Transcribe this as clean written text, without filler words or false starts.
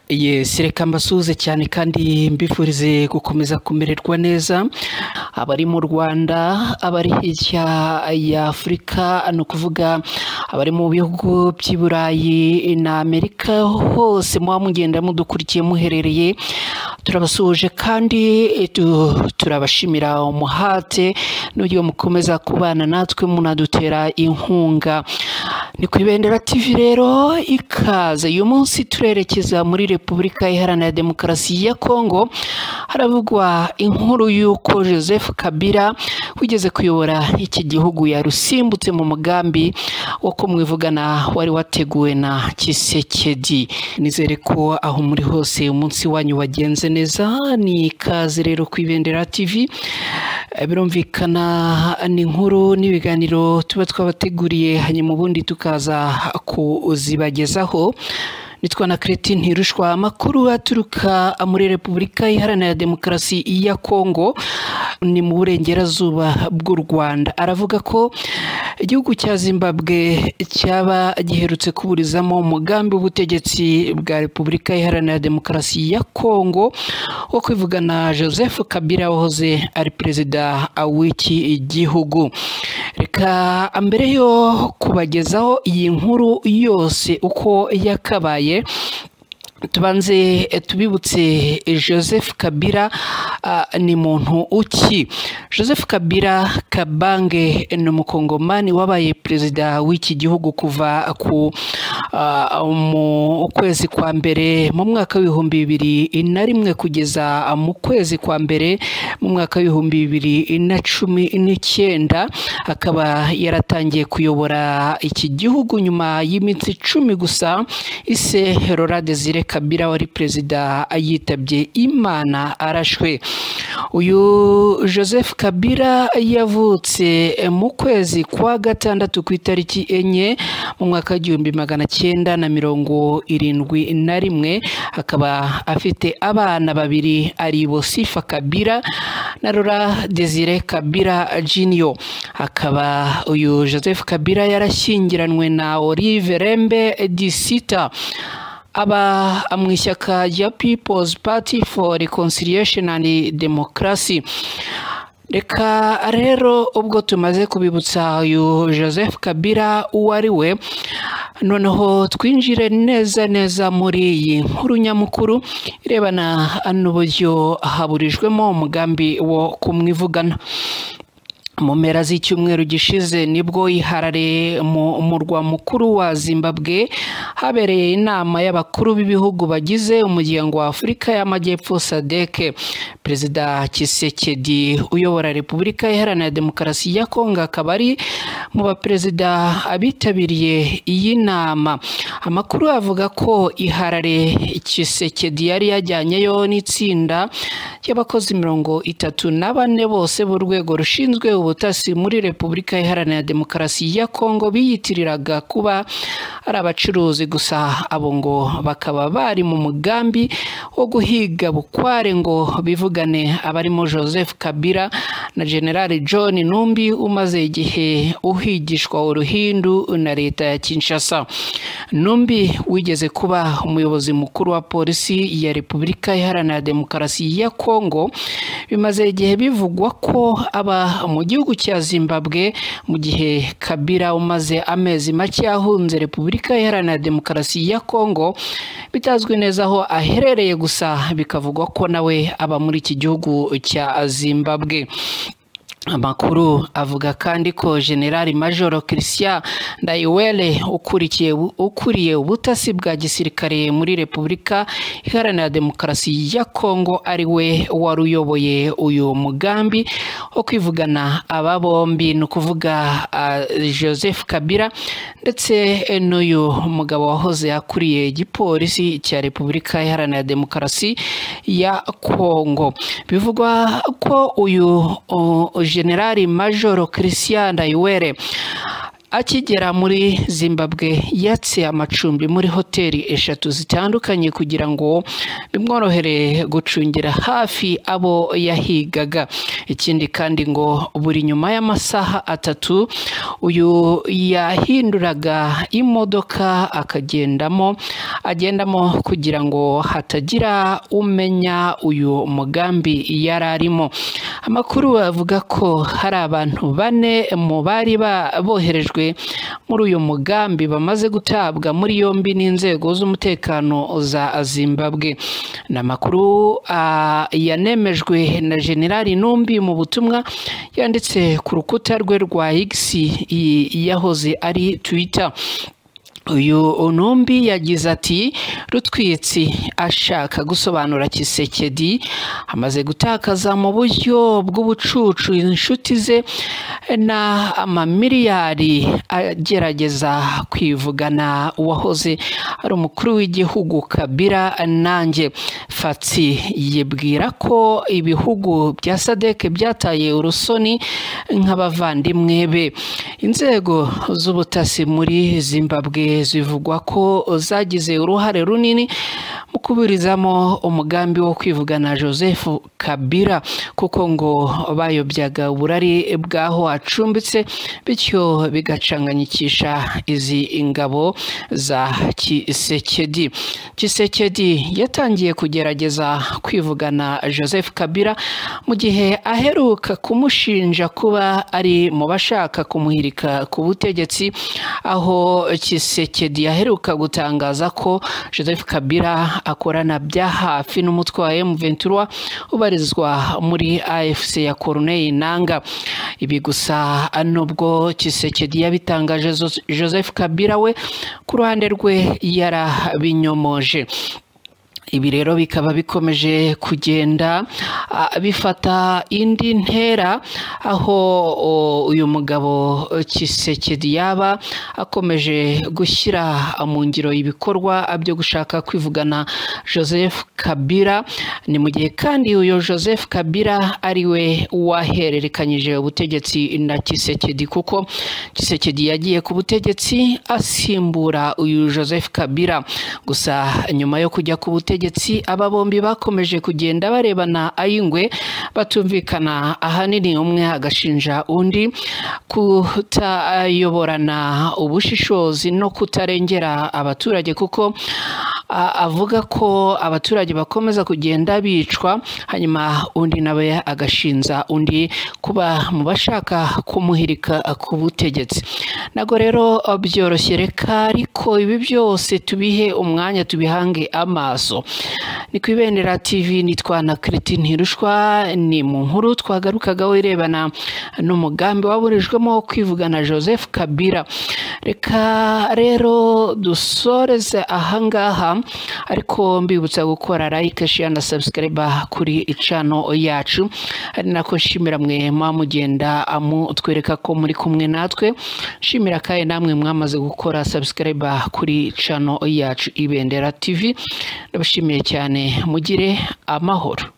Yes, reka mbasuhuze cyane kandi mbifurize gukomeza kumererwa neza abari mu Rwanda, abari hirya ya Afurika, no kuvuga abari mu bihugu by'i Burayi na Amerika, hose muba mugenda mudukurikiye muherereye. Turabasuhuje kandi turabashimira umuhate n'uburyo mukomeza kubana natwe munadutera inkunga. Ni ku Ibendera TV rero ikaze. Uyu munsi turerekeza muri Repubulika Iharanira Demokarasi ya Kongo. Haravugwa inkuru y'uko Joseph Kabila wigeze kuyobora iki gihugu yarusimbutse mu mugambi wo kumwivugana wari wateguwe na Tshisekedi. Nizere ko aho muri hose umunsi wanyu wagenze neza. Ni ikaze rero ku Ibendera TV. Birumvikana ni inkuru n'ibiganiro tuba twabateguriye, hanyuma ubundi tukaza kuzibagezaho. Nitwa na Kreti Ntirushwa. Amakuru aturuka muri Repubulika Iharanira Demokarasi ya Kongo ni mu burengerazuba bw'u Rwanda. Aravuga ko igihugu cya Zimbabwe cyaba giherutse kuburizamo umugambi w'ubutegetsi bwa Repubulika Iharanira Demokarasi ya Kongo wo kwivugana Joseph Kabila wahoze ari perezida w'iki gihugu. Reka mbere yo kubagezaho iyi nkuru yose uko yakabaye, tubanze tubibutse Joseph Kabila ni muntu uki. Joseph Kabila Kabange ni umukongomani wabaye perezida w'iki gihugu kuva mu kwezi kwa mbere mu mwaka w'ibihumbi 2001 kugeza mu kwezi kwa mbere mu mwaka w'ibihumbi 2019. Akaba yaratangiye kuyobora iki gihugu nyuma y'iminsi 10 gusa ise Laurent Desire Kabila wari perezida yitabye Imana arashwe. Uyu Joseph Kabila yavutse mu kwezi kwa gatandatu ku itariki 4 mu mwaka wa 1971. Akaba afite abana babiri ari bo Sifa Kabila na Laurent Desire Kabila Junior. Akaba uyu Joseph Kabila yarashyingiranwe na Olive Rembe Disita aba mu ishyaka rya People's Party for Reconciliation and Democracy. Reka rero ubwo tumaze kubibutsa uyu Joseph Kabila uwari we, noneho twinjire neza muri iyi nkuru nyamukuru irebana n'uburyo haburijwemo umugambi wo kumwivugana. Mu mpera z'icyumweru gishize nibwo iharare mu murwa mukuru wa Zimbabwe habereye inama y'abakuru b'ibihugu bagize umuryango wa Afurika y'Amajyepfo SADC. Perezida Tshisekedi uyobora Repubulika Iharanira Demokarasi ya Kongo akaba ari mu baperezida abitabiriye iyi nama. Amakuru avuga ko iharare Tshisekedi yari yajyanyeyo n'itsinda y'abakozi 34 bose b'urwego rushinzwe ubutasi muri Repubulika Iharanira Demokarasi ya Kongo biyitiriraga kuba ari abacuruzi gusa. Abo ngo bakaba bari mu mugambi wo guhiga bukware ngo bivugane abarimo Joseph Kabila na General John Numbi umaze igihe uhigishwa uruhindu na leta ya Kinshasa. Numbi wigeze kuba umuyobozi mukuru wa polisi ya Repubulika Iharanira Demokarasi ya Kongo. Bimaze igihe bivugwa ko aba mu gihugu cya Zimbabwe mu gihe Kabila umaze amezi make ahunze Repubulika Iharanira Demokarasi ya Kongo. Bitazwi neza aho aherereye, gusa bikavugwa ko nawe aba muri iki gihugu cya Zimbabwe. Amakuru avuga kandi ko General Major Christian Ndaiwele ukuriye ubutasi bwa gisirikare muri Repubulika Iharanira Demokarasi ya Kongo ari we wari uyoboye uyu mugambi wo kwivugana aba bombi, no kuvuga Joseph Kabila ndetse n'uyu mugabo wahoze akuriye igipolisi cya Repubulika Iharanira Demokarasi ya Kongo. Bivugwa ko uyu General Major Christian Ndaiwele akigera muri Zimbabwe yatse amacumbi muri hoteli eshatu zitandukanye kugira ngo bimworohere gucungira hafi abo yahigaga. Ikindi kandi ngo buri nyuma y'amasaha 3 uyu yahinduraga imodoka agendamo kugira ngo hatagira umenya uyu mugambi yararimo. Amakuru avuga ko hari abantu 4 mu bari boherejwe muri uyu mugambi bamaze gutabwa muri yombi n'inzego z'umutekano za Zimbabwe. N'amakuru yanemejwe na General Numbi mu butumwa yanditse ku rukuta rwe rwa X yahoze ari Twitter. Uyu Numbi yagize ati Rutwitsi ashaka gusobanura Tshisekedi amaze gutakaza mu buryo bw'ubucucu inshuti ze na amamiliyari agerageza kwivugana uwahoze ari umukuru w'igihugu Kabila. Nanjye Fatsi yibwira ko ibihugu bya SADC byataye urusoni nk'abavandimwe be. Inzego z'ubutasi muri Zimbabwe zivugwa ko zagize uruhare runini mu kuburizamo umugambi wo kwivugana Joseph Kabila kuko ngo bayobyaga uburari bwaho acumbitse, bityo bigacanganyikisha izi ingabo za Tshisekedi. Tshisekedi yatangiye kugerageza kwivugana Joseph Kabila mu gihe aheruka kumushinja kuba ari mu bashaka kumuhirika ku butegetsi, aho Tshisekedi yaheruka gutangaza ko Joseph Kabila akorana bya hafi n'umutwe wa M23 ubarizwa muri AFC ya Corneille Nangaa. Ibi gusa nubwo Tshisekedi yabitangaje, Joseph Kabila we ku ruhande rwe yarabinyomoje. Ibi rero bikaba bikomeje kugenda bifata indi ntera, aho uyu mugabo Tshisekedi yaba akomeje gushyira mu ngiro ibikorwa byo gushaka kwivugana Joseph Kabila. Ni mu gihe kandi uyu Joseph Kabila ari we wahererekanyije ubutegetsi na Tshisekedi, kuko Tshisekedi yagiye ku butegetsi asimbura uyu Joseph Kabila. Gusa nyuma yo kujya ku butegetsi aba bombi bakomeje kugenda barebana ayingwe, batumvikana. Ahanini umwe agashinja undi kutayoborana ubushishozi no kutarengera abaturage, kuko avuga ko abaturage bakomeza kugenda bicwa, hanyuma undi nawe agashinza undi kuba mu bashaka kumuhirika ku butegetsi. Nago rero byoroshye, reka ariko ibi byose tubihe umwanya, tubihange amaso. Ni ku Ibendera TV, nitwa Nakreti Ntirushwa. Ni mu nkuru twagarukagaho irebana n'umugambi waburijwemo kwivugana Joseph Kabila. Reka rero dusoreze ahangaha, ariko mbibutsa gukora like, share na subscribe kuri channel yacu. Ari nako nshimira mwe mugenda amutwereka ko muri kumwe natwe. Nshimira kaye namwe mwamaze gukora subscribe kuri channel yacu Ibendera TV. Ndabashimiye cyane, mugire amahoro.